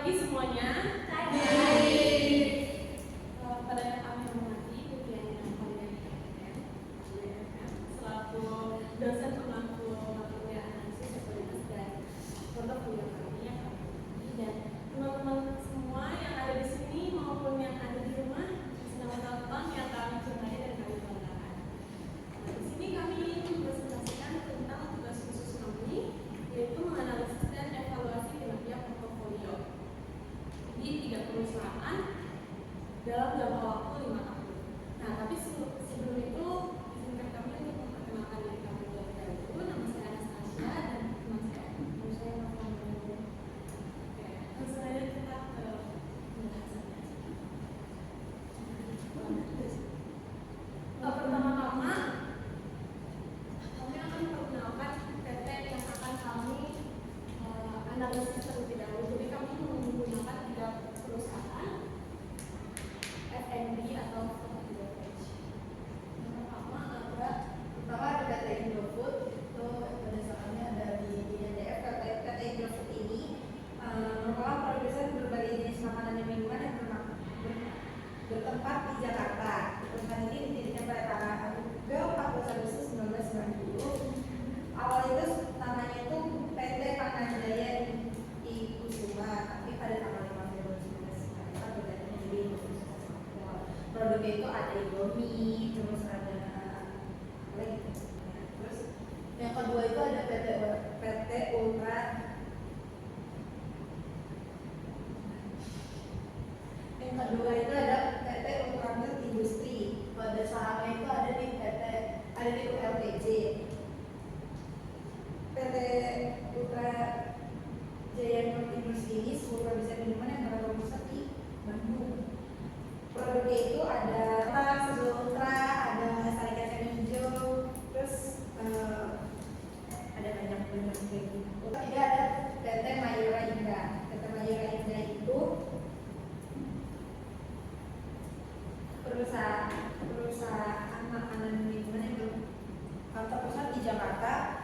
pagi semuanya. Pagi. Pada yang kami hormati, Bu Diana Kalian selaku dosen pemangku materi analisis sekuritas dan portofolio kami yang kami hormati, dan teman-teman semua yang ada di sini maupun yang ada di rumah, selamat datang yang kami cintai dan kami banggakan. Di sini kami ingin mempresentasikan tentang tugas khusus kami, yaitu menganalisis dan evaluasi kinerja portofolio di 3 perusahaan dalam jangka waktu 5 tahun. Nah, tapi sebelum itu izinkan kami untuk memperkenalkan diri kami terlebih dahulu. Nama saya Anastasia dan teman saya Nova. Oke, langsung aja kita ke pembahasannya. Pertama-tama kami akan memperkenalkan PT yang akan kami analisis terlebih dahulu. Jadi kami menggunakan 3 perusahaan F&B atau food and beverage. Yang pertama ada PT Indofood, itu berdasarkannya dari INDF. PT Indofood ini merupakan produsen berbagai jenis makanan dan minuman yang bertempat di Jakarta. Perusahaan ini didirikan pada tanggal 14 Agustus 1990. Awal itu namanya itu PT Panganjaya di Kusuma, tapi pada tanggal 5 Februari 1990 berganti menjadi Indofood. Produknya itu ada Indomie, terus ada apa gitu. Terus yang kedua itu ada PT Ultra. Yang kedua itu ada PT Ultramilk Industri. Pada sahamnya itu ada di ULTJ. PT Ultra Jaya Milk Industri ini sebuah produsen minuman yang berpusat di Bandung. Produknya itu ada Sebuah Ultra, ada Sari Kacang Hijau, terus ada banyak kayak gitu. Ketiga ada PT Mayura Indah. PT Mayura Indah itu perusahaan makanan dan minuman yang berkantor pusat di Jakarta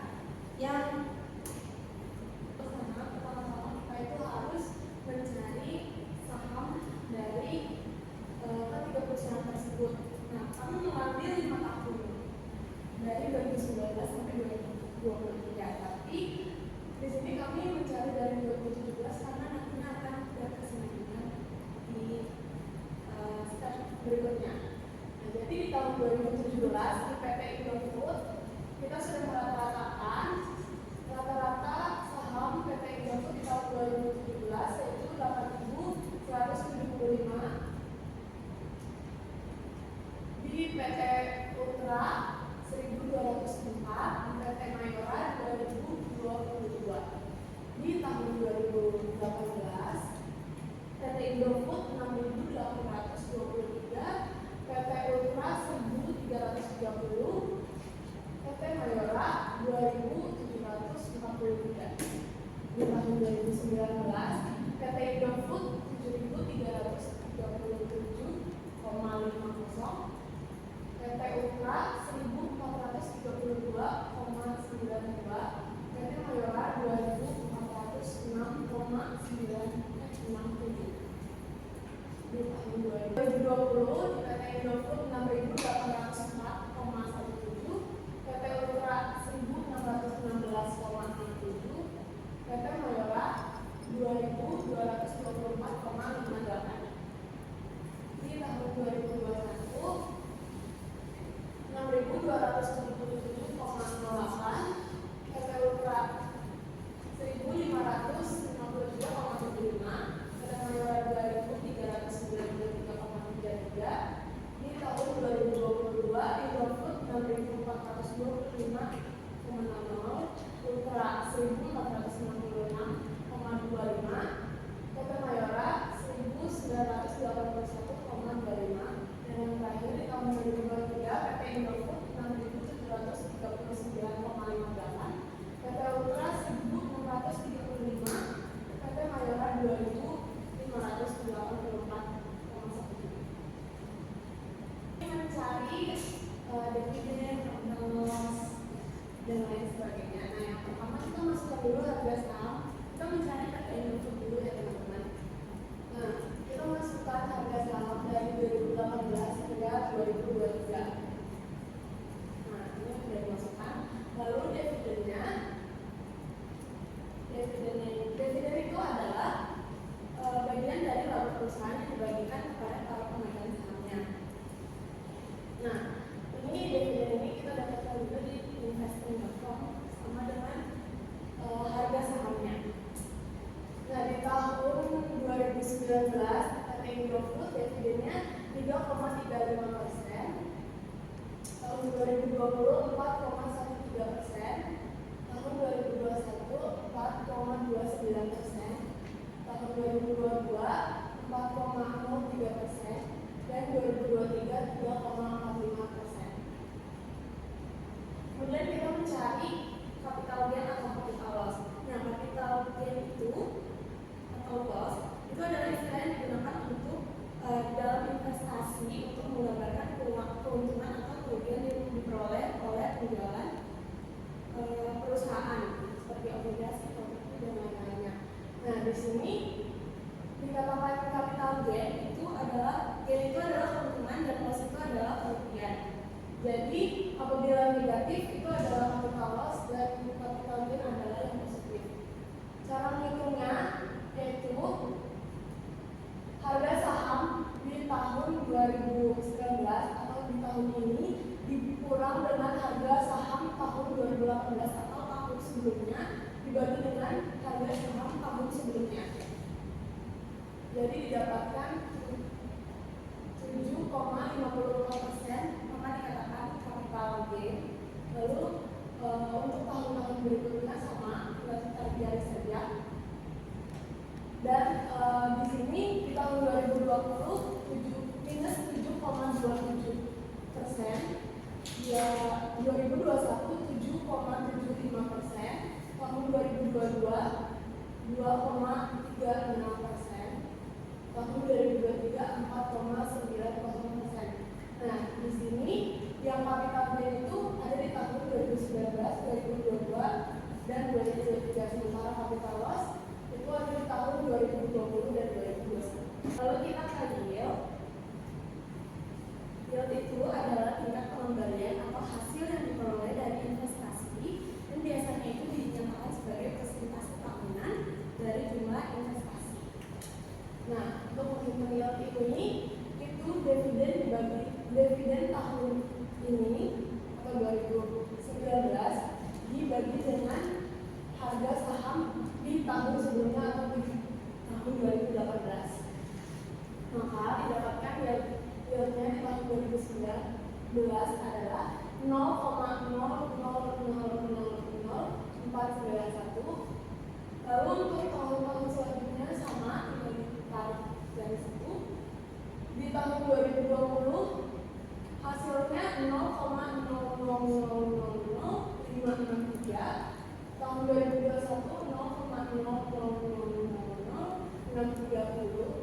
yang pertama-tama kita itu harus mencari saham dari ketiga perusahaan tersebut. Nah, kami mengambil 5 tahun dari 2019 sampai 2023. Tapi di sini kami mencari dari 2017 karena nantinya akan berkesinambungan di step berikutnya. Nah, jadi di tahun 2017 di PT Indofood kita sudah merata-ratakan rata-rata saham PT Indofood di tahun 2017 yaitu 8.175. Di PT Ultra 1.204, di PT Mayora 2022. Di tahun 2018 PT Indofood 6.823, PT Ultra 1.330, PT Mayora 2.743. Di tahun 2019 PT Indofood 7.337,50, PT Ultra 1.432,92, PT Mayora 2.406,967. Di tahun 2020 di PT Indofood 6.804,17, PT Ultra 1.616,67, PT Mayora 2.224,58. Di tahun 2021 6.277,08, PT Ultra 1.552,75, PT Mayora 2.393,33. Di tahun 2022 Indofood 6.425,60, Ultra 1.466,25, PT Mayora 1.981,25, dan yang terakhir di tahun 2023 PT Indofood 6.775,60. PT Indofood dividennya 3,35%, tahun 2020 4,13%, tahun 2021 4,29%, tahun 2022 4,03%, dan 2023 3,45%. Kemudian kita mencari capital gain atau capital loss. Nah, capital gain itu atau loss itu adalah istilah yang digunakan untuk dalam investasi untuk menggambarkan keuntungan atau kerugian yang diperoleh oleh penjualan perusahaan seperti obligasi, properti dan lain-lainnya. Nah, di sini dikatakan capital gain itu adalah keuntungan dan loss itu adalah kerugian. Jadi apabila negatif itu adalah capital loss dan capital gain adalah yang positif. Cara menghitungnya yaitu harga saham di tahun 2019 atau di tahun ini dikurang dengan harga saham tahun 2018 atau tahun sebelumnya dibagi dengan harga saham tahun sebelumnya. Jadi didapatkan 7,55%, maka dikatakan capital gain. Lalu untuk tahun-tahun berikutnya sama, kita cari saja. Dan di sini di tahun 2020 minus 7,27%, ya 2021 7,75%, tahun 2022 2,36%, tahun 2023 4,90%. Nah, di sini yang capital gain itu ada di tahun 2019, 2022, dan 2023. Sementara capital loss itu ada di tahun 2020 dan 2021. Lalu kita ke yield. Yield itu adalah tingkat pengembalian atau hasil yang diperoleh dari investasi, dan biasanya itu dinyatakan sebagai persentase tahunan dari jumlah investasi. Nah, untuk menghitung yield ini itu dividen tahun ini atau 2019 dibagi dengan harga saham di tahun sebelumnya atau di tahun 2018. Maka didapatkan yieldnya di tahun 2019 adalah 0,00000491. Lalu untuk tahun-tahun selanjutnya sama, ditarik dari situ. Di tahun 2020 hasilnya 0,000563, tahun 2021 0,00000630,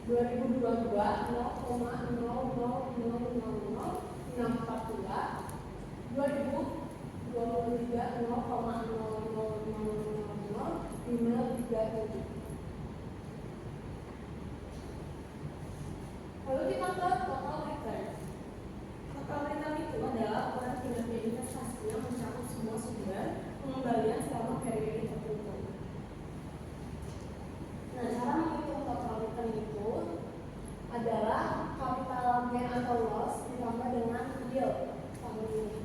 2022 0,000642, 2023 0,000537. Lalu kita ke total return. Total return itu adalah ukuran kinerja investasi yang mencakup semua sumber pengembalian selama periode tertentu. Nah, cara menghitung total return itu adalah capital gain atau loss ditambah dengan yield tahun ini.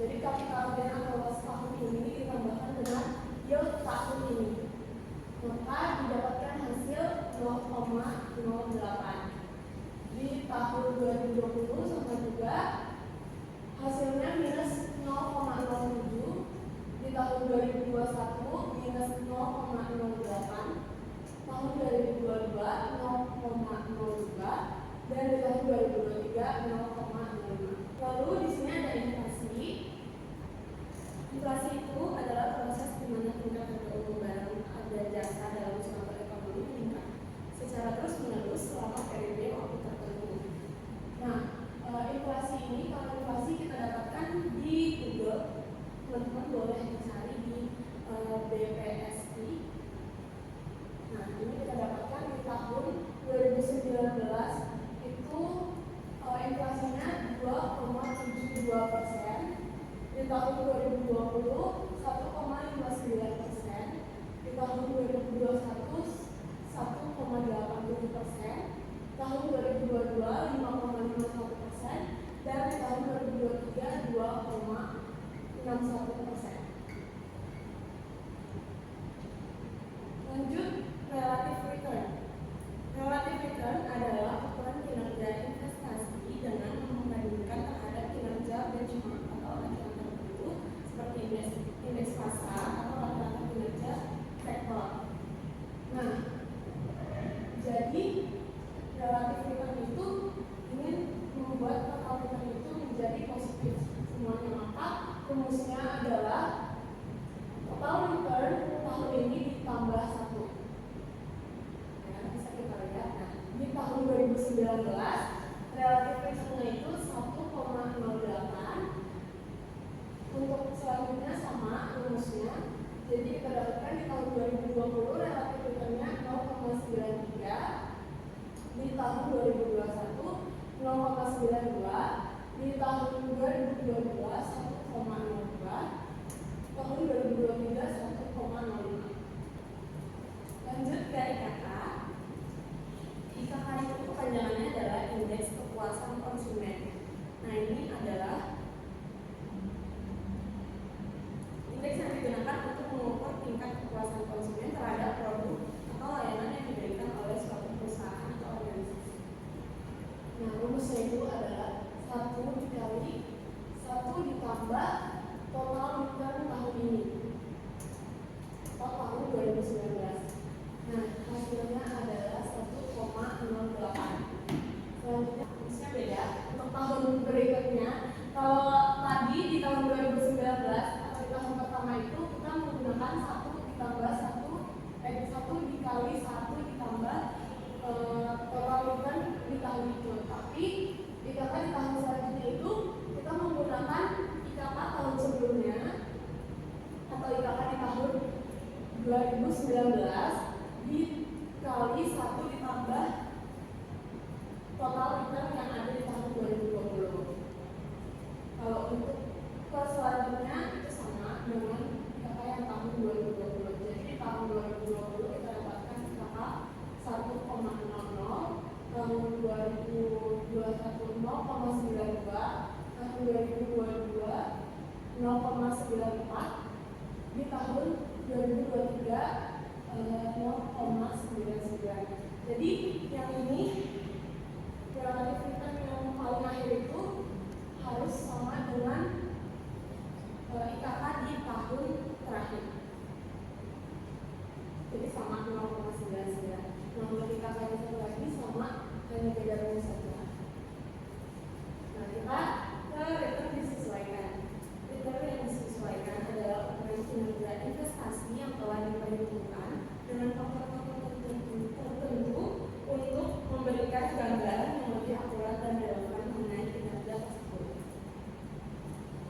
Jadi capital gain atau loss tahun ini ditambahkan dengan yield tahun ini, maka didapatkan hasil 0,08. Di tahun 2020 sama juga hasilnya minus 0,07, di tahun 2021 minus 0,08, tahun 2022 0,02, dan di tahun 2023 0,05. Lalu di sini ada inflasi. Inflasi itu adalah proses di mana tingkat harga umum barang dan jasa dalam suatu ekonomi meningkat secara terus-menerus selama periode waktu tertentu. Nah, inflasi ini, kalau inflasi kita dapatkan di Google, teman-teman boleh mencari di BPSI. Nah, ini kita dapatkan di tahun 2019 itu inflasinya 2,72%, di tahun 2020 1,59%, di tahun 2021 1,87%, tahun 2022 5,51%, dan di tahun 2023 2,61%. Lanjut relative return. relatif return-nya itu 1,08. Untuk selanjutnya sama rumusnya. Jadi kita dapatkan di tahun 2020 relatif return-nya 0,93, di tahun 2021 0,92, di tahun 2022 1,02, tahun 2023 1,05. Lanjut ke IKK. IKK itu kepanjangannya adalah Indeks Kepuasan Konsumen. Nah, ini adalah indeks yang digunakan untuk mengukur tingkat kepuasan konsumen terhadap produk atau layanan yang diberikan oleh suatu perusahaan atau organisasi. Nah, rumusnya itu adalah 1 dikali 1 ditambah total return tahun ini atau tahun 2019. Nah, hasilnya adalah 1,08. Selanjutnya rumusnya beda. Untuk tahun berikutnya, kalau tadi di tahun 2019 atau di tahun pertama itu kita menggunakan 1 ditambah 1 dikali 1 ditambah total return di tahun itu. Tapi IKK di tahun selanjutnya itu kita menggunakan IKK tahun sebelumnya atau IKK di tahun 2019 dikali 1 ditambah total return yang ada di tahun 2020. Kalau untuk selanjutnya itu sama dengan IKK yang tahun 2020. Jadi di tahun 2020 kita dapatkan IKK 1,00, tahun 2021 0,92, tahun 2022 0,94, di tahun 2023 0,99. Jadi yang ini relatif return yang paling akhir itu harus sama dengan IKK di tahun terakhir. Jadi sama 0,99. Nah, untuk IKK yang satu lagi sama, hanya beda rumus saja. Nah, kita ke return disesuaikan. Return yang disesuaikan adalah ukuran kinerja investasi yang telah diperhitungkan dengan faktor-faktor tertentu untuk memberikan gambaran yang lebih akurat dan relevan mengenai kinerja tersebut.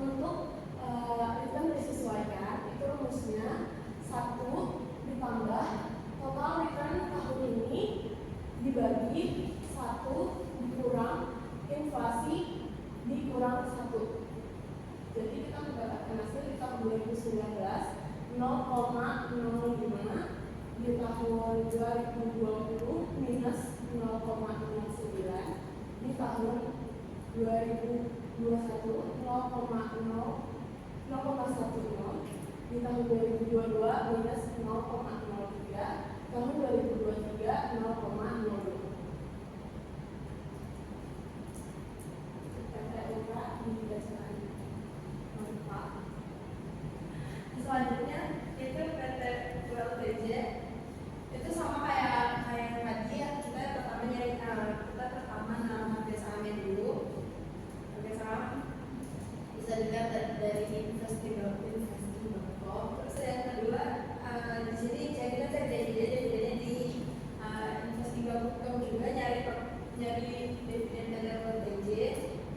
Untuk return disesuaikan itu rumusnya 1 ditambah total return tahun ini dibagi 1 dikurang inflasi dikurang 1. Jadi kita mendapatkan hasil di tahun 2019 0,05, di tahun 2020 minus 0,09, di tahun 2021 0,10, di tahun 2022 minus 0,03, tahun 2023 0,02. Selanjutnya itu PT ULTJ. Itu sama kayak yang tadi ya, kita pertama nama harga sahamnya dulu. Harga saham bisa dilihat dari investing.com. Terus yang kedua di sini kita cek dividennya di investing.com juga nyari dividen dari ULTJ.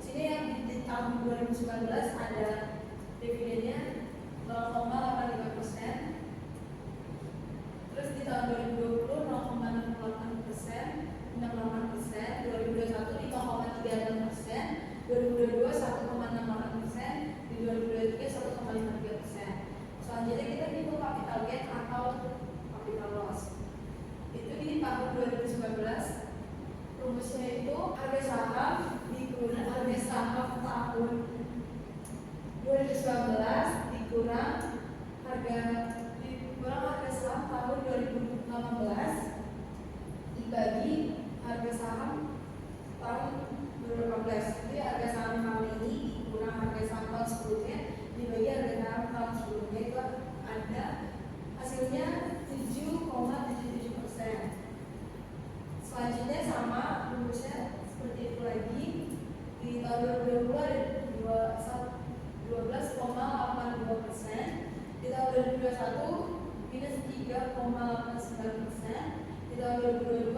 Sini yang di tahun 2019 ada dividennya 0,85%. Terus di tahun 2020 0,68%, 68%, 2021 5,36%, 2022 1,68%, di 2023 1,53%. Selanjutnya kita hitung capital gain atau capital loss. Itu di tahun 2019 rumusnya itu harga saham dikurang harga saham tahun 2019 dikurang harga saham tahun 2018 dibagi harga saham tahun 2018. Jadi harga saham tahun ini dikurang harga saham tahun sebelumnya dibagi harga saham tahun sebelumnya, itu ada hasilnya 7,77%. Selanjutnya sama rumusnya seperti itu lagi. Di tahun 2020 ada 12,82%, di tahun 2021 minus 3,89%, di tahun 2022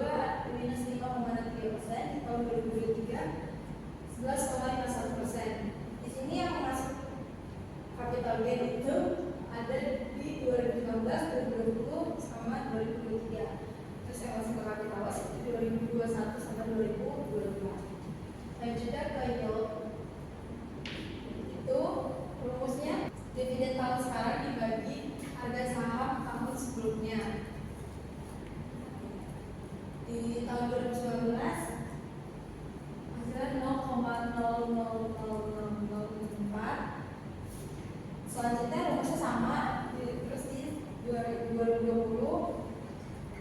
minus 5,3%, di tahun 2023 11,51%. Di sini yang masuk capital gain itu ada di 2019, 2020 sama 2023. Terus yang masuk ke capital loss itu 2021 sama 2022. Lanjutnya ke yield. Itu rumusnya dividen tahun sekarang dibagi harga saham tahun sebelumnya. Di tahun 2019 hasilnya 0,000004. Selanjutnya rumusnya sama, terus di 2020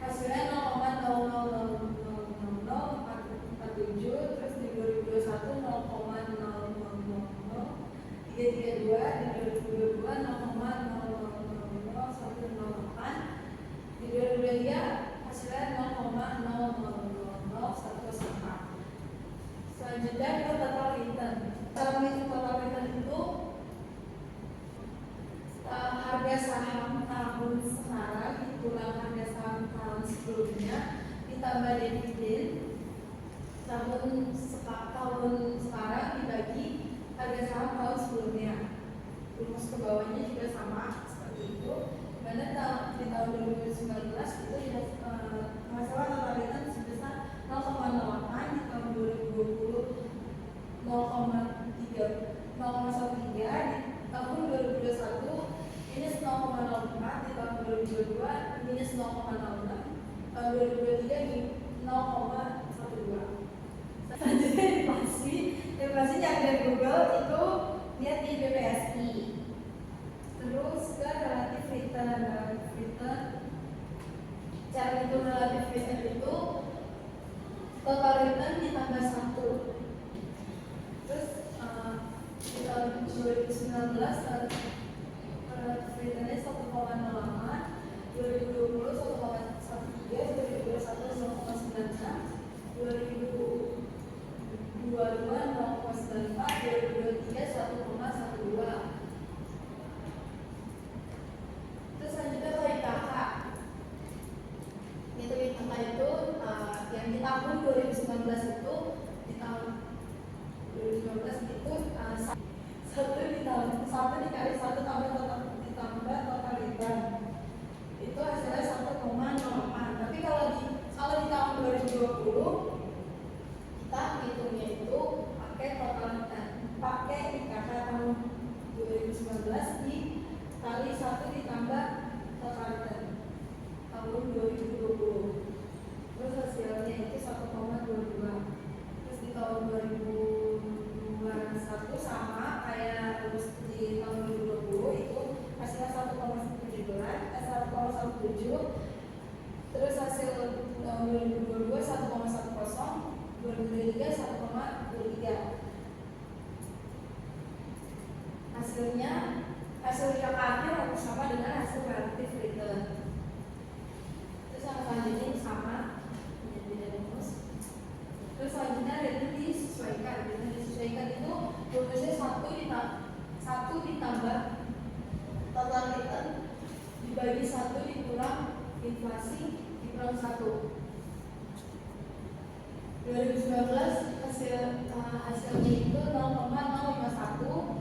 hasilnya 0,000047, terus di 2021 0,000332, di 2022 0,000108, di 2023 hasilnya 0,000114. Selanjutnya kita total return. Cara menghitung total return itu harga saham tahun sekarang dikurangi harga saham tahun sebelumnya ditambah dividen tahun sekarang dibagi harga saham tahun sebelumnya. Rumus ke bawahnya juga sama seperti itu. Dimana di tahun 2019 itu masalah total return sebesar 0,08, di tahun 2020 0,13, di tahun 2021 minus 0,04, di tahun 2022 minus 0,06, tahun 2023 0,12. Selanjutnya inflasi yang dari Google itu lihat di BPSI. Terus ke relatif return. Cara itu relatif return itu total return ditambah 1. Terus di tahun 2019 returnnya 1,08, 2020 1,13, 2021 0,96, 2022 0,94, 2023 1,12. Terus selanjutnya kalau IKH itu yang di tahun 2019 itu di tahun 2019 itu satu dikali satu tambah total return itu hasilnya 1,08. Tapi kalau di tahun 2020 kita hitungnya itu pakai total return, pakai IKH tahun 2019 dikali 1 ditambah total return tahun 2020. Terus hasilnya itu 1,22. Terus di tahun 2021 sama kayak terus di tahun 2020 itu hasilnya 1,17. Terus hasil tahun 2022 1,10, 2023 1,23. Hasil yang akhir sama dengan hasil relatif return. Terus yang selanjutnya ini sama, jadi rumus. Terus selanjutnya return disesuaikan. Return disesuaikan itu rumusnya 1 ditambah total return dibagi 1 dikurang inflasi dikurang 1. 2019 hasilnya itu 0,051,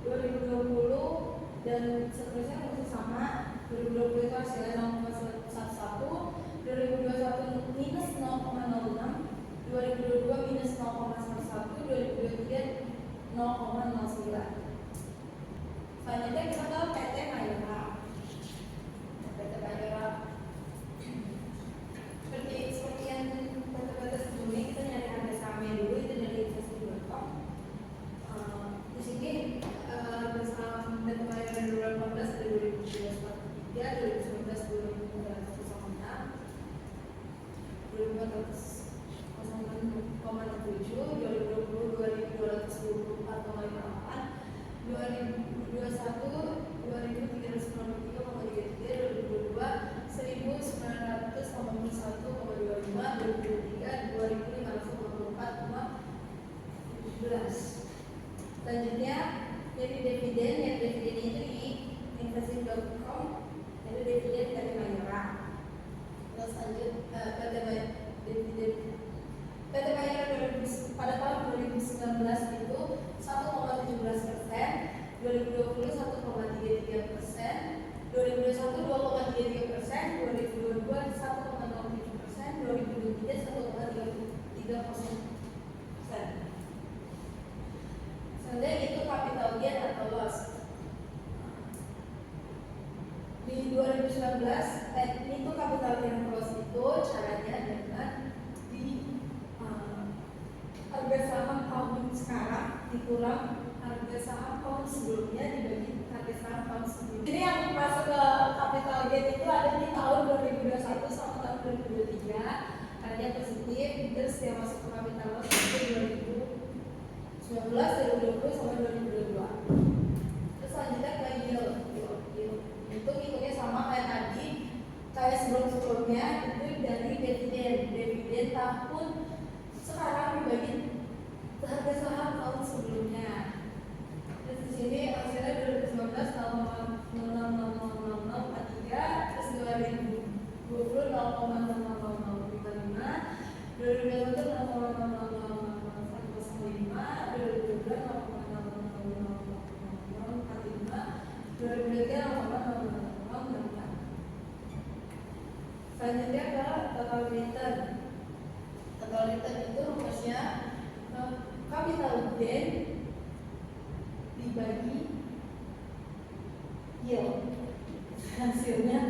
2020 dan seterusnya masih sama. 2020 itu hasilnya 0,11, 2021 minus 0,06, 2022 minus 0,11, 2023 0,09. Selanjutnya kita ke PT Mayora. PT Mayora seperti yang PT sebelumnya kita nyari harga sahamnya dulu, itu dari investasi.com. Di sini bersama PT Mayora 2018 dari 2019 Selanjutnya dari dividen, yang dividen itu di investasi.com, itu dividen dari Mayora. Terus lanjut dividen PT dikurang harga saham tahun sebelumnya dibagi harga saham tahun sebelumnya. Jadi yang masuk ke capital gain itu ada di tahun 2021 sama tahun 2023, ada positif. Terus yang masuk ke capital loss itu 2019, 2020 sama 2022. Terus selanjutnya ke yield. Itu ngikutnya sama kayak tadi, kayak sebelumnya itu dari dividen tahun sekarang dibagi harga saham tahun sebelumnya. Terus di sini hasilnya 2019 0,000043, terus 2020 0,000055, 2021 0,000015, 2022 0,000045, 2023 0,000064. Selanjutnya ke total return. Total return itu rumusnya capital gain dibagi yield. Hasilnya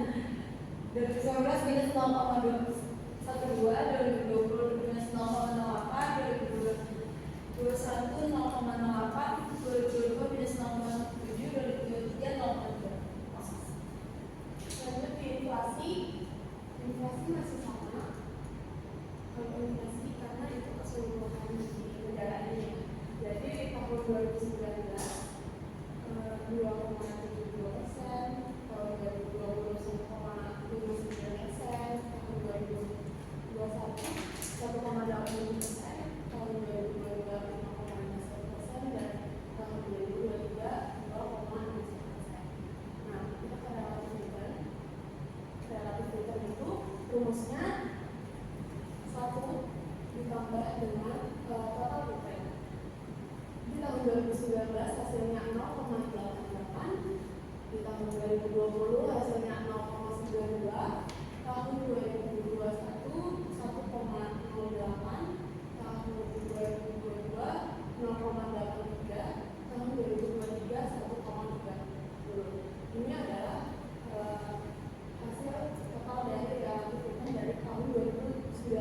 2019 minus 0,12, 2020 minus 0,08, 2021 0,08, 2022 minus 0,7, 2023 0,3. Lanjut ke inflasi. Inflasi masih sama. Kalau inflasi karena itu keseluruhan di negara ini. Jadi tahun 2019 2,72%, tahun 2020 1,59%, tahun 2021 1,80%, tahun 2022 5,51%, dan tahun 2023 2,61%. Nah, kita ke relatif return. Relatif return itu rumusnya 1 ditambah dengan total return. Di tahun 2019 hasilnya 0,88, di tahun 2020 hasilnya 0,92, tahun 2021 1,08, tahun 2022 0,83, tahun 2023 1,30. Ini adalah hasil total dari relatif return dari tahun 2019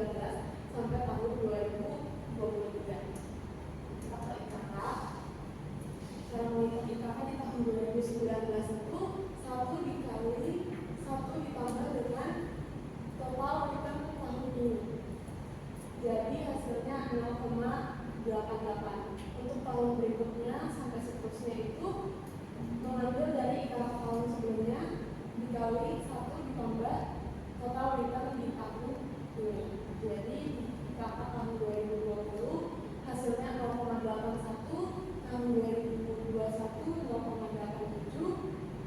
sampai tahun 2023. Kita ke IKK. Cara menghitung IKK di tahun 2019 itu 1 dikali 1 ditambah dengan total return tahun ini. Jadi hasilnya 0,88. Untuk tahun berikutnya sampai seterusnya itu mengambil dari IKK tahun sebelumnya dikali 1 ditambah total return di tahun ini. Jadi IKK tahun 2020 hasilnya 0,81, tahun 2021 0,87,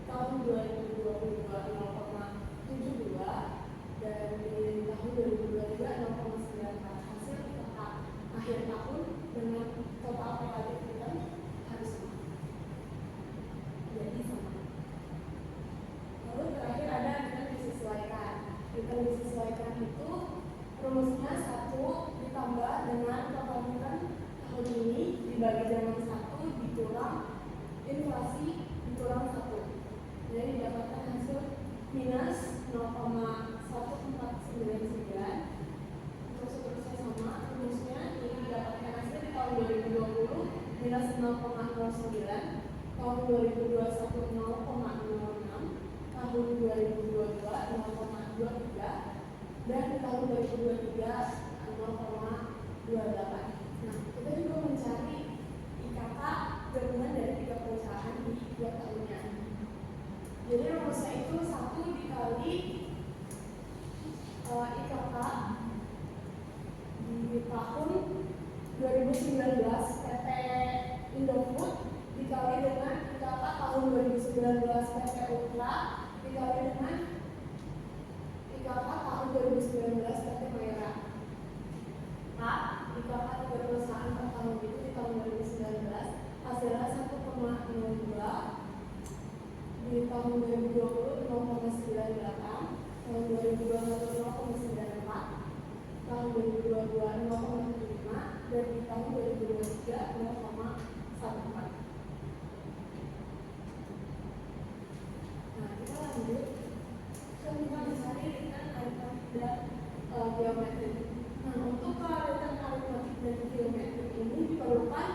tahun 2022 0,72, dan di tahun 2023 0,94. Hasil IKK akhir tahun dengan total relatif return harus sama. Jadi sama. Lalu terakhir ada return disesuaikan. Return disesuaikan itu rumusnya 1 ditambah dengan total return tahun ini dibagi dengan 1 dikurang inflasi dikurang 1. Jadi didapatkan hasil minus 0,1499. Terus seterusnya sama rumusnya, ini didapatkan hasil di tahun 2020 minus 0,09, tahun 2021 0,06, tahun 2022 0,23, dan di tahun 2023 0,28. Nah, kita juga mencari IKK gabungan dari 3 perusahaan di 2 tahunnya. Jadi rumusnya itu 1 dikali IKK di tahun 2019 PT Indofood dikali dengan IKK tahun 2019 PT Ultra dikali dengan IKK tahun 2019 PT Mayora. Pak, IKK 3 perusahaan per tahun itu di tahun 2019 hasilnya 1,02, di tahun 2020 0,98, tahun 2021 0,94, tahun 2022 0,75, dan di tahun 2023 0,14. Nah, kita lanjut. Kita mencari return aritmatik dan geometrik. Nah, untuk return aritmatik dan geometrik ini diperlukan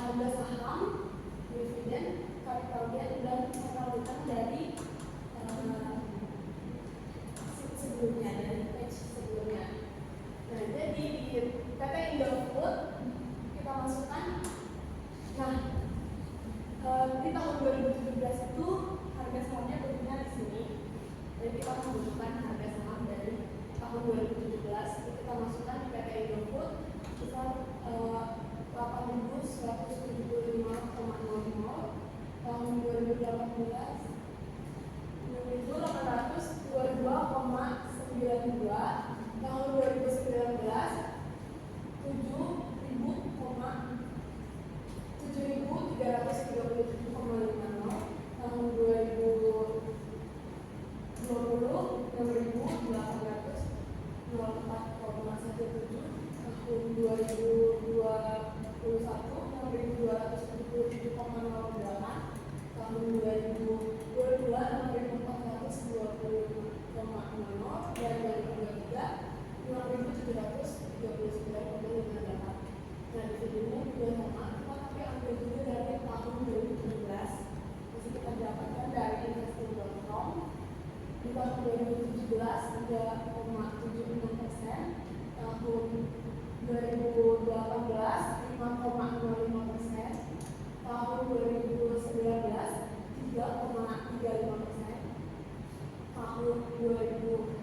harga saham, dividen, capital gain, dan total return dari sebelumnya, dari page sebelumnya. Nah, jadi di PT Indofood kita masukkan, nah di tahun 2017 itu harga sahamnya bentuknya di sini. Jadi kita masukkan harga saham dari tahun 2017 itu kita masukkan di PT Indofood sebesar 8.175,00. Tahun 2018 6.822,92. Tahun 2019 7.337,50. Tahun 2020 6.804,17. Tahun 2021 6.277,08. Tahun 2022 6.420,00. Dan 2023 6.739,58. Nah, dividennya juga sama, tapi ambil juga dari tahun 2017. Masih kita dapatkan dari investing.com. Di tahun 2017 3,76%. Tahun 2018 5,05%. Tahun 2019 3,35%. Tahun 2020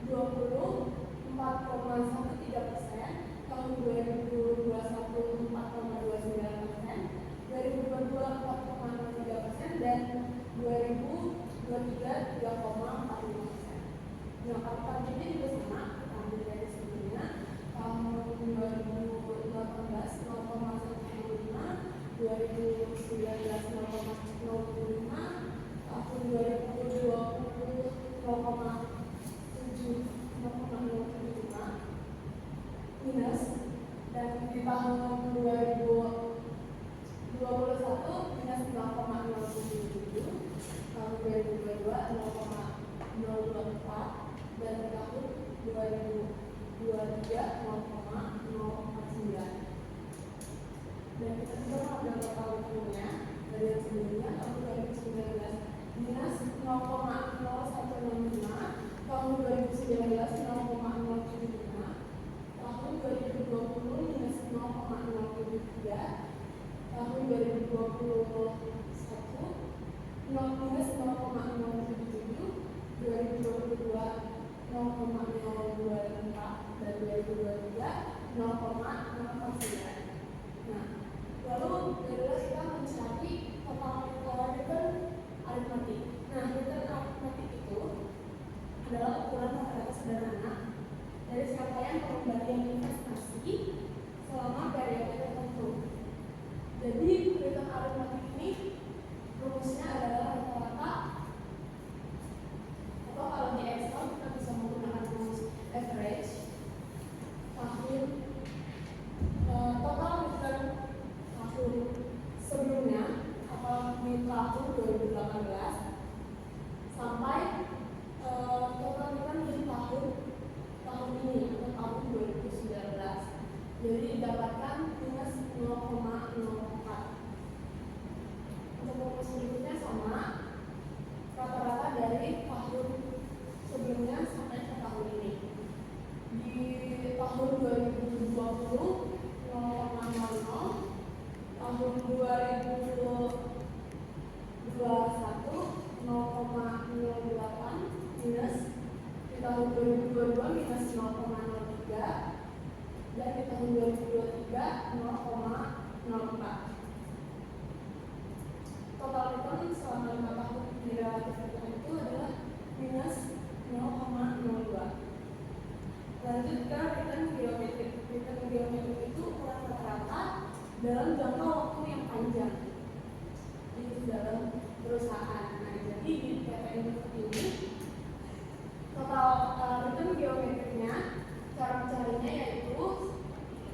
4,13%. Tahun 2021 4,29%. 2022 4,03%. Dan 2023 3,45%. Nah, kali-kalinya juga sama, kita ambil dari sebelumnya. Tahun 2018 0,105, 2019 0,05, tahun 2020 0,075 minus, dan di tahun 2021 minus 0,077, tahun 2022 0,024, dan di tahun 2023 0,049. Dan kita juga mengambil total returnnya dari yang sebelumnya. Tahun 2019 minus 0,0165, tahun 2019 0,075, tahun 2020 minus 0,073, tahun 2021 minus 0,077, 2022 0,024, dan 2023 0,049. Nah, lalu adalah kita mencari total return aritmatik. Nah, return aritmatik itu adalah ukuran rata-rata sederhana dari capaian pengembalian investasi selama periode tertentu. Jadi return aritmatik ini rumusnya adalah rata-rata, atau kalau di Excel kita bisa menggunakan rumus average tahun total return tahun sebelumnya atau di tahun 2018 sampai total return di tahun ini atau tahun 2019. Jadi didapatkan minus 0,04. Untuk rumus berikutnya sama, rata-rata dari tahun sebelumnya sampai ke tahun ini. Di tahun 2020 0,00, tahun 2021 0,08 minus, di tahun 2022 minus 0,03, dan di tahun 2023 0,04. Total return selama 5 tahun di relatif return itu adalah minus 0,02. Lanjutkan return geometrik. Return geometrik itu ukuran rata-rata dalam jangka waktu yang panjang di dalam perusahaan. Nah, jadi di PT Indofood ini total return geometriknya, cara mencarinya yaitu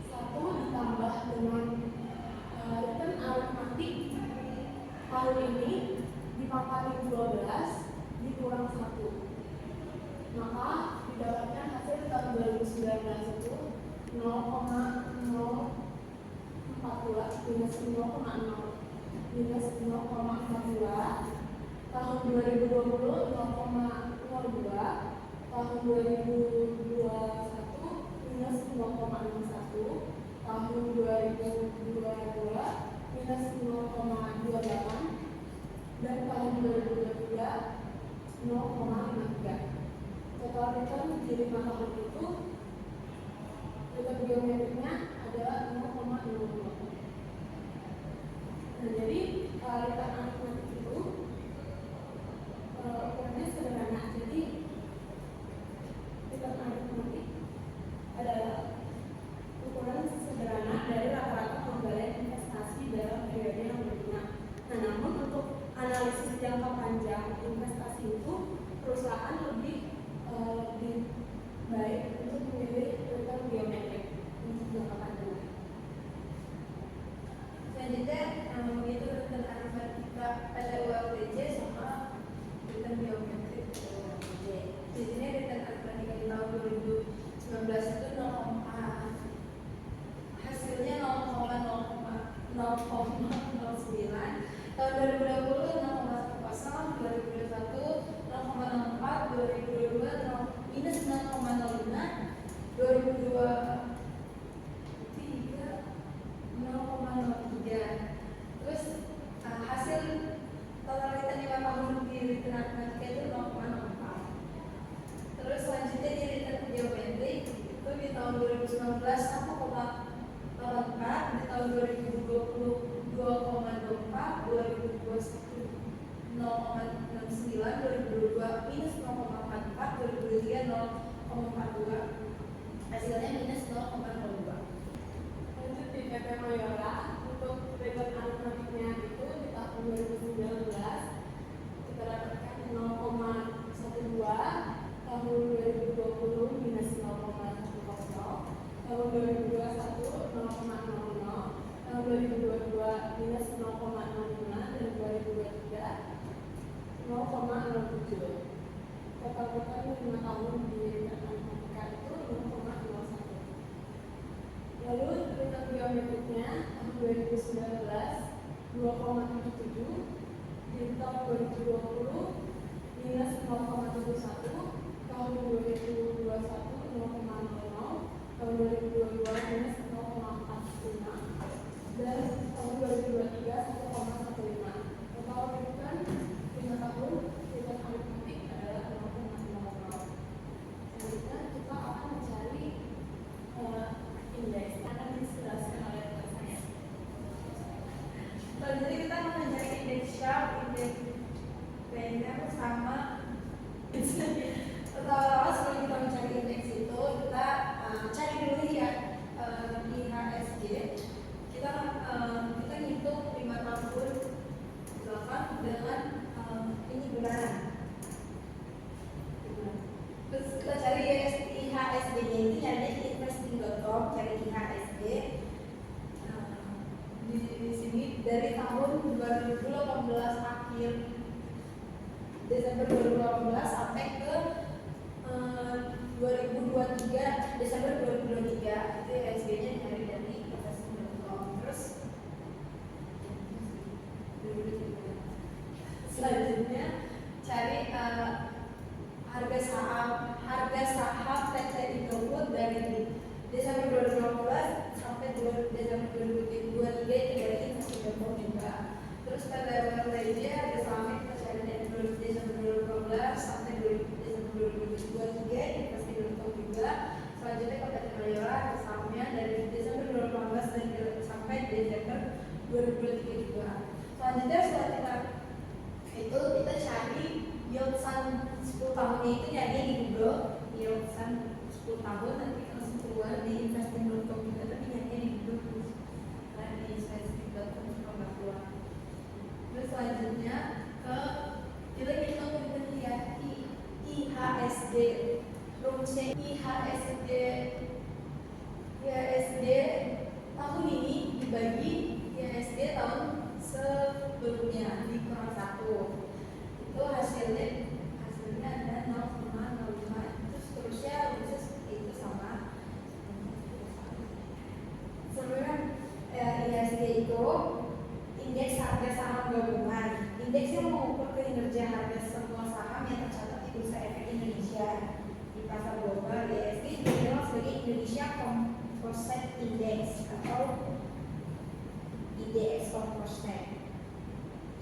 1 ditambah dengan return aritmatik tahun ini dipangkali 12 dikurang 1, maka didapatkan hasil tahun 2019 itu 0,042 minus 0,0 minus 0,42, tahun 2020 0,02, tahun 2021 minus 0,61, tahun 2022 minus 0,28, dan tahun 2023 0,53. Total return di 5 tahun itu return geometriknya adalah 0,00. Nah, jadi return aritmatik itu ukurannya sederhana. Jadi return aritmatik adalah ukuran sederhana dari rata-rata pembelian investasi dalam periode yang berguna. Nah, namun untuk analisis jangka panjang investasi itu perusahaan lebih baik untuk memilih return geometrik untuk jangka panjang. Selanjutnya itu return aritmatika pada ULTJ sama return geometrik ULTJ. Di sini return aritmatika di tahun 2019 itu 0, hasilnya 0,09, tahun 2020 0,10, 2021 0,04, 2022 minus 0,05, 2023 0,03. Terus hasil total return 5 tahun di return aritmatika itu 0,04. Terus selanjutnya di return geometrik itu di tahun 2019 1,04, di tahun 2020 2,24, 2021 0,69, 2022 minus 0,44, 2023 0,42, hasilnya minus 0,02. Lanjut di PT Mayora, untuk return aritmatiknya itu di tahun 2019 kita dapatkan 0,12, tahun 2020 minus 0,10, tahun 2021 0,00, tahun 2022 minus 0,05, dan 2023 0,07. Total return 5 tahun di return aritmatika itu 0,01. Lalu return geometriknya tahun 2019 2,77, di tahun 2020 minus 0,71, tahun 2021 0,00, tahun 2022 minus 0,45, dan tahun 2023 1,15. Total return 5 tahun return aritmatik adalah 0,00. Selanjutnya kita akan mencari indeks akan dijelaskan oleh rekan saya. Selanjutnya kita akan mencari indeks Sharpe, indeks Bender sama pertama-tama sebelum kita mencari indeks itu kita cari dulu ya IHSG. Kita hitung 5 tahun belakang dengan ini bulanan. Terus kita cari IHSG nya ini nyari di investing.com, cari IHSG. Di sini dari tahun 2018 akhir Desember 2018 sampai ke 2023 Desember 2023 itu IHSG-nya nyari dari investing.com. Terus selanjutnya cari harga saham PT Indofood dari Desember 2015 sampai Desember 2023 itu dari investing.com juga. Terus pada WLTJ ada sahamnya kita cari dari Desember 2015 sampai Desember 2023 investing.com juga. Selanjutnya ke PT Mayora ada sahamnya dari Desember 2018 dan sampai Desember 2023 juga. Selanjutnya setelah itu kita cari yield sun 10 tahunnya itu nyari di Google yield sun 10 tahun, nanti langsung keluar di investing.com juga, tapi nyari di Google karena di investing.com juga nggak keluar. Terus selanjutnya kita hitung ya IHSG, rumusnya IHSG tahun ini dibagi IHSG tahun sebelumnya dikurang 1, itu hasilnya ada 0,05. Terus terusnya seperti itu sama. Sebenarnya IHSG itu Indonesia Composite Index atau IDX Composite.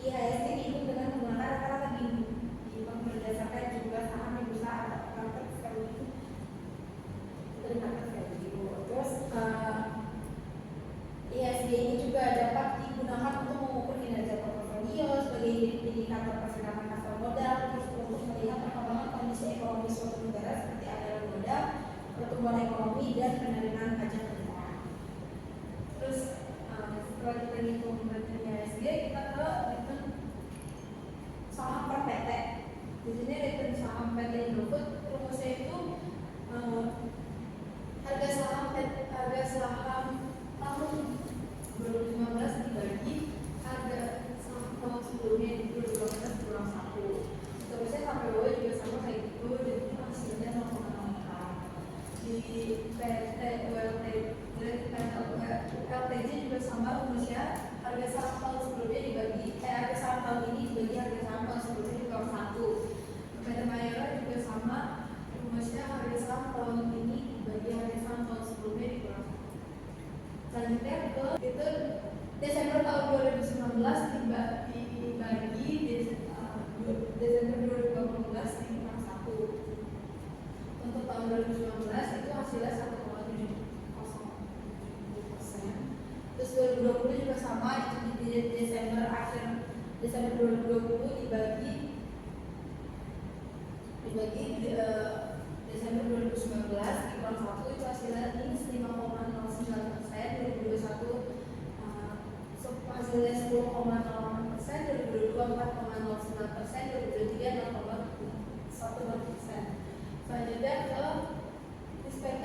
IHSG dihitung dengan menggunakan rata-rata dihitung berdasarkan jumlah saham di bursa atau market value. Terus IHSG ini juga dapat digunakan untuk mengukur kinerja portofolio sebagai indikator pergerakan pasar modal, terus untuk melihat perkembangan kondisi ekonomi suatu negara seperti aliran modal, pertumbuhan ekonomi, dan penerimaan pajak negara. Terus setelah kita hitung IHSG, kita ke return saham per PT. Di sini return saham PT Indofood rumusnya itu harga saham tahun 2015 dibagi harga saham tahun sebelumnya di 2015 kurang 1. Terusnya sampai bawah juga sama kayak gitu, jadi hasilnya 0,04. Di PT LTJ juga sama rumusnya, harga saham tahun sebelumnya dibagi harga saham tahun ini dibagi harga saham tahun sebelumnya di kurang 1. PT Mayora juga sama rumusnya, harga saham tahun ini dibagi harga saham tahun sebelumnya di kurang 1. Selanjutnya itu Desember tahun 2019 dibagi Desember 2020 di kurang 1. Untuk tahun 2019 itu hasilnya 1,70%. Terus 2020 juga sama, itu di Desember 2020 dibagi Desember 2019 di kurang 1 itu hasilnya minus 5,09%. 2021 hasilnya 10,08%, 2022 4,09%, 2023 0,12%. Selanjutnya ke PT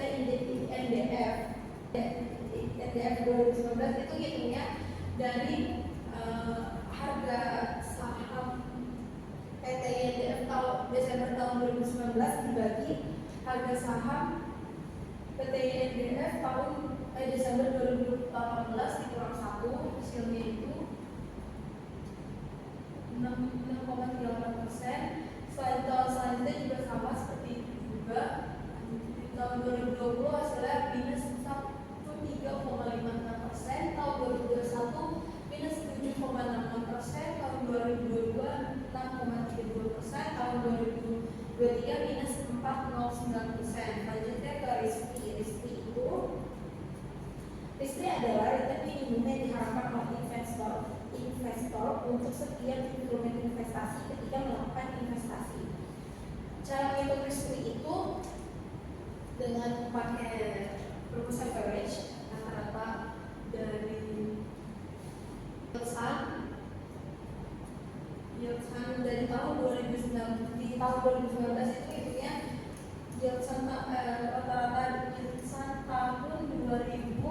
NDF 2019 itu hitungnya dari harga saham PT NDF Desember tahun 2019 dibagi harga saham PT NDF tahun Desember 2018 dikurang 1, hasilnya itu 6,38%. Selain tahun selanjutnya juga sama seperti itu juga. Di tahun 2020 hasilnya minus 13,56%, tahun 2021 minus 7,66%, tahun 2022 6,32%, tahun 2023 minus 4,09%. Selanjutnya ke RISTRI itu RISTRI adalah return minimum yang diharapkan oleh investor untuk setiap instrumen investasi ketika melakukan investasi. Cara menghitung RISTRI itu dengan pakai rumus average rata-rata dari yield saham dari tahun 2019 di tahun 2019 itu hitungnya yield saham rata-rata yield saham tahun 2019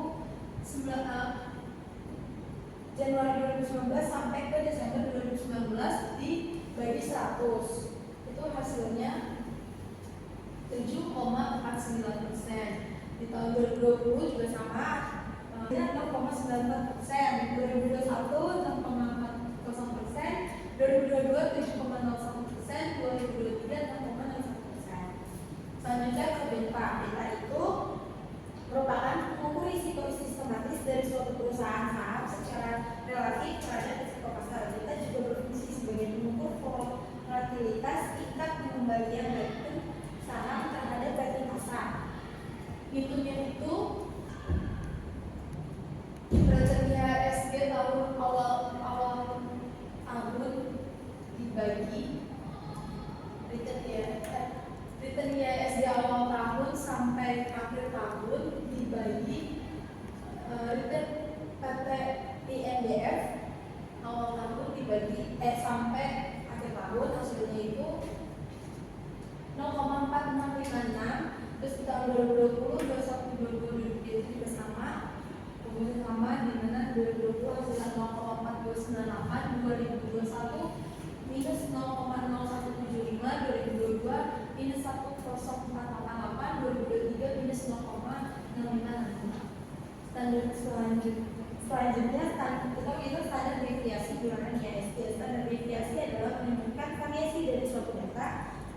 Januari 2019 sampai ke Desember 2019 dibagi 100, itu hasilnya 7,49%. Di tahun 2020 juga sama, 0,94%, 2021 6,40%, 2022 7,01%, 2023 6,01%. Selanjutnya ke beta. Beta itu merupakan pengukur risiko sistematis dari suatu perusahaan saham secara relatif terhadap risiko pasar. Beta juga berfungsi sebagai pengukur volatilitas tingkat pengembalian return saham terhadap rating pasar. Hitungnya itu return IHSG tahun awal tahun dibagi return IHSG awal tahun sampai akhir tahun dibagi return PT INDF awal tahun dibagi sampai akhir tahun, hasilnya itu 0,4656. Terus di tahun 2020, 2021, 2022 itu juga sama, kemudian sama di mana 2020 hasilnya 0,4298, 2021 minus 0,0175, 2022 minus 1,0488, 2023 minus 0,656. Standar selanjutnya kita itu standar deviasi gerakan IHSG. Standar deviasi adalah menunjukkan variasi dari suatu data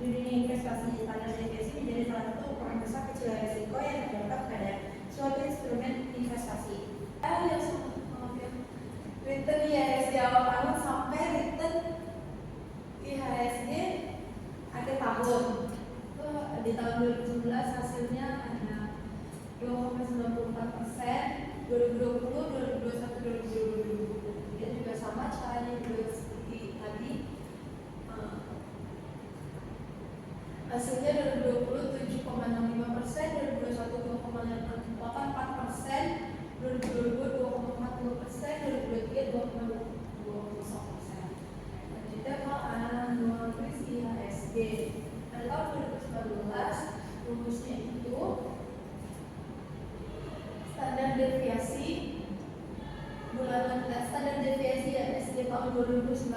di dunia investasi. Standar deviasi menjadi salah satu ukuran besar kecil risiko yang terdapat pada 2020, 2021, 2022 juga sama caranya juga seperti tadi. Hasilnya 2020 7,65%, 2021 2,84%, 2022 2,42%, 2023 2,20%. Selanjutnya kalau annual risk IHSG pada tahun 2019 rumusnya itu standar deviasi bulanan standar deviasi IHSG tahun 2019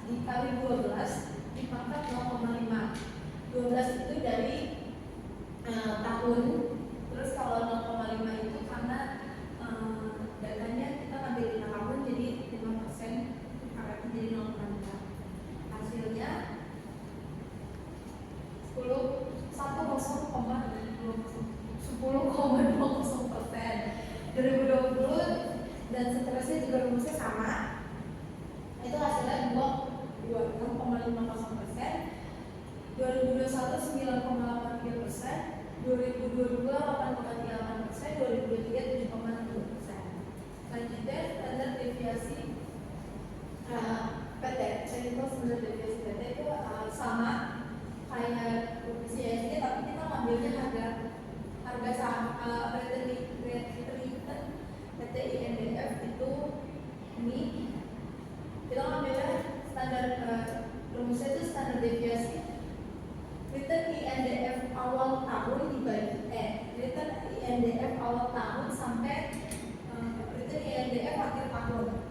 dikali 12 dipangkat 0,5. 12 itu dari tahun, terus kalau 0,5 itu karena datanya kita ngambil 5 tahun jadi 5% karena jadi 0,5. Hasilnya 10,20%. 2020 dan seterusnya juga rumusnya sama. Itu hasilnya 6,50%. 2021 9,83%, 2022 8,38%, 2023 7,6%. Selanjutnya standar deviasi PT, technical standar deviasi PT itu sama kayak rumus IHSG, tapi kita ngambilnya harga saham PT INDF itu ini kita ngambilnya standar rumusnya itu standar deviasi return INDF awal tahun dibagi return INDF awal tahun sampai return INDF akhir tahun.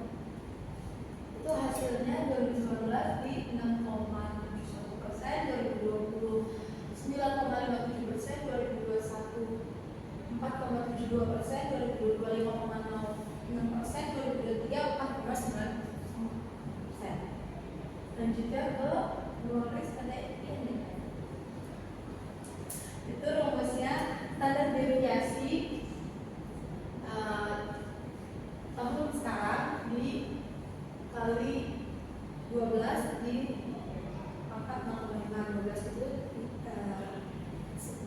Itu hasilnya 2019 di 6,71%, 2020 9,57%, 2021 4,72%, 2022 5,06%, 2023 4,9%. Lanjutnya ke risk PT INDF. Itu rumusnya standar deviasi tahun sekarang dikali 12 di pangkat 0,5. 12 itu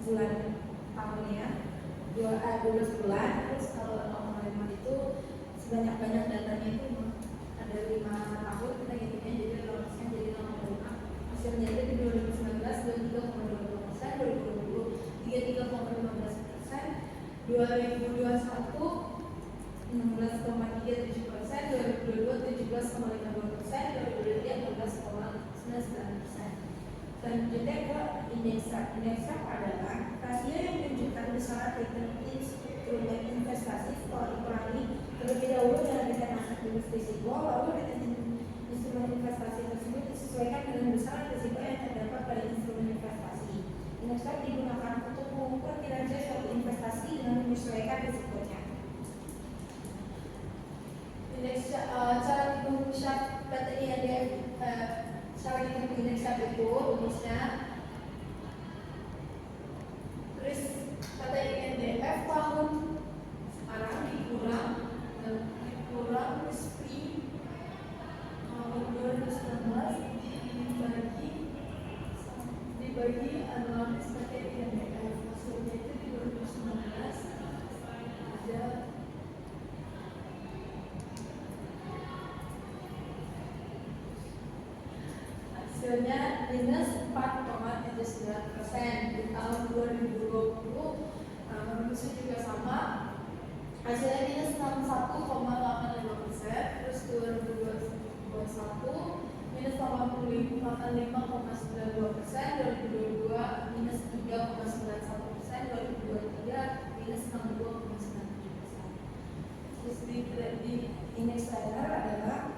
bulan tahunnya 12 bulan, terus kalau 0,5 itu sebanyak-banyak datanya itu ada 5 tahun, kita hitungnya jadi rumusnya jadi 0,5. Hasilnya itu di 2019 23,22%, 2020 33,15%, 2021 16,37%, 2022 17,52%, 2023 12,99%. Selanjutnya ke indeks SHARP. Indeks SHARP adalah rasio yang menunjukkan besaran return instrumen investasi setelah dikurangi terlebih dahulu dengan return aset minus risiko, lalu return instrumen investasi tersebut disesuaikan dengan besaran risiko yang terdapat pada instrumen investasi. Indeks SHARP digunakan untuk mengukur kinerja suatu investasi dengan menyesuaikan risikonya. Indeks cara hitung SHARP PT INDF, cara hitung indeks SHARP itu rumusnya risk PT INDF tahun sekarang dikurang risk free tahun 2019 dibagi annual risk PT INDF. Hasilnya itu di 2019 ada hasilnya minus 4,39%. Di tahun 2020 rumusnya juga sama, hasilnya minus 61,85%. Terus 2021 minus 85,92%, 2022 minus 3,91%, 2023 minus 62,97%. Terus di indeks standar adalah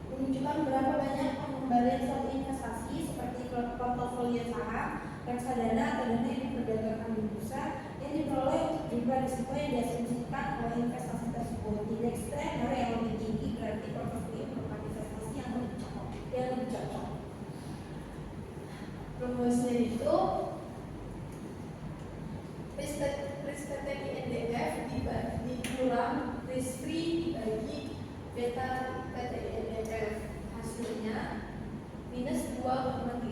menunjukkan berapa banyak pengembalian suatu investasi seperti portofolio saham, reksadana atau dana yang diperdagangkan di bursa yang diperoleh untuk jumlah risiko yang diasumsikan oleh investasi tersebut. Indeks standar yang lebih tinggi berarti portofolio merupakan investasi yang lebih cocok. Rumusnya itu risk PT INDF dikurang risk free dibagi beta PT INDF. Hasilnya minus 2,39%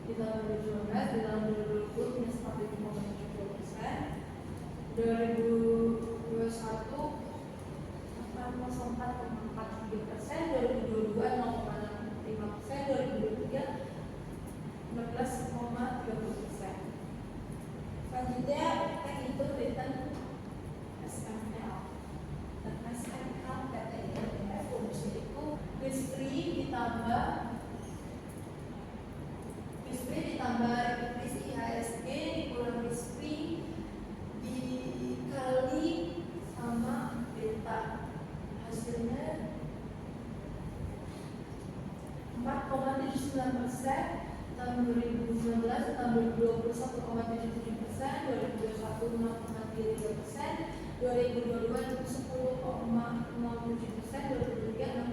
di tahun 2019, di tahun 2020 minus 45,70%, 2021 4,4,43%, 2022 0,65%, 2023 16,30%. Selanjutnya kita hitung return SML. Dan SML KTIDF rumusnya itu risk-free ditambah risk IHSG dikurang risk-free dikali sama beta. Hasilnya 4,79% tahun 2019, tahun 2020 1,77%, 2021 0,33%, 2022 10,07%, 2023 6,9%.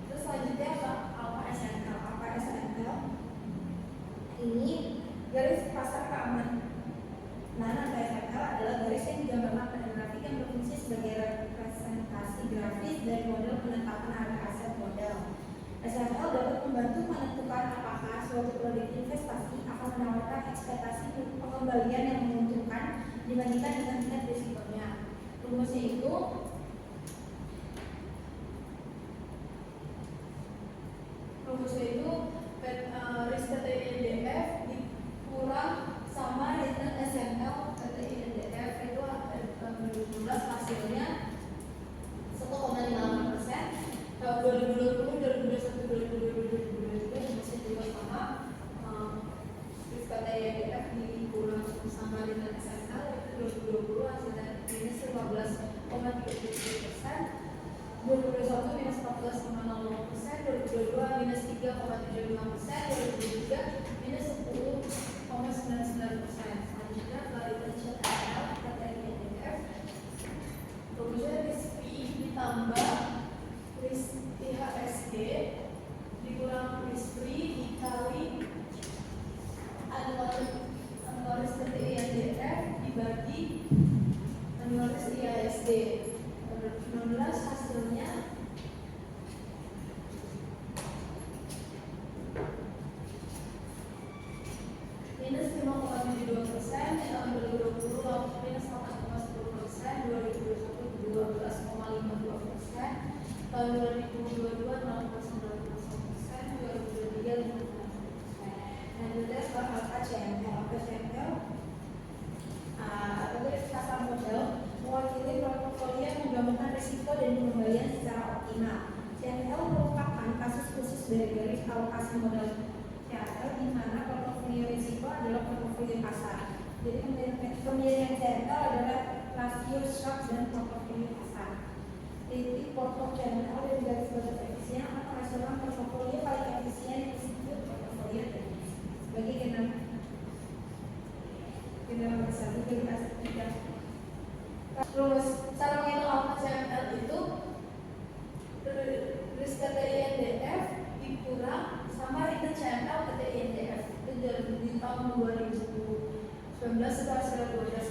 Terus selanjutnya apa SNL? Apa SNL? Ini garis pasar keamanan. Nah, SNL adalah garis yang digambarkan pada grafik yang berfungsi sebagai representasi grafis dari model penetapan harga aset modal. SNL dapat membantu menentukan apakah suatu produk investasi akan menawarkan ekspektasi pengembalian yang menguntungkan dibandingkan dengan tingkat risikonya. Rumusnya itu risk KTIDF dikurang sama return SNL KTIDF itu tahun 2019 hasilnya 1,58%. Tahun 2020, 2021, 2022 masih juga sama. Risk KTIDF dikurang sama return SNL itu 2020 hasilnya minus 15,37%. 2021 minus 14,00%, 2022 minus 3,75%, 2023 minus 10,99%. Selanjutnya return SNL KTIDF rumusnya risk PI ditambah risk IHSG dikurang risk free dikali annual risk KTIDF dibagi annual risk IHSG. 2019 hasilnya minus 5,72%, tahun 2020 minus 4,10%, 2021 12,52%, tahun 2022 0,91%, 2023 5,1%. Selanjutnya soal KCML. Atau pasar modal mewakili portofolio yang menggabungkan risiko dan pengembalian secara optimal. CML merupakan kasus khusus dari garis alokasi modal CML di mana portofolio risiko adalah portofolio pasar. Jadi pemilihan CML adalah rasio shock dan portofolio pasar. Jadi portofolio CML dari garis batas efisien akan menghasilkan portofolio paling efisien yang disebut portofolio teknis. Sebagai general besar dari aset tiga. Terus cara menghitung alfa CML itu risk KTIDF dikurang sama return CML KTIDF itu di tahun 2019 itu hasil 12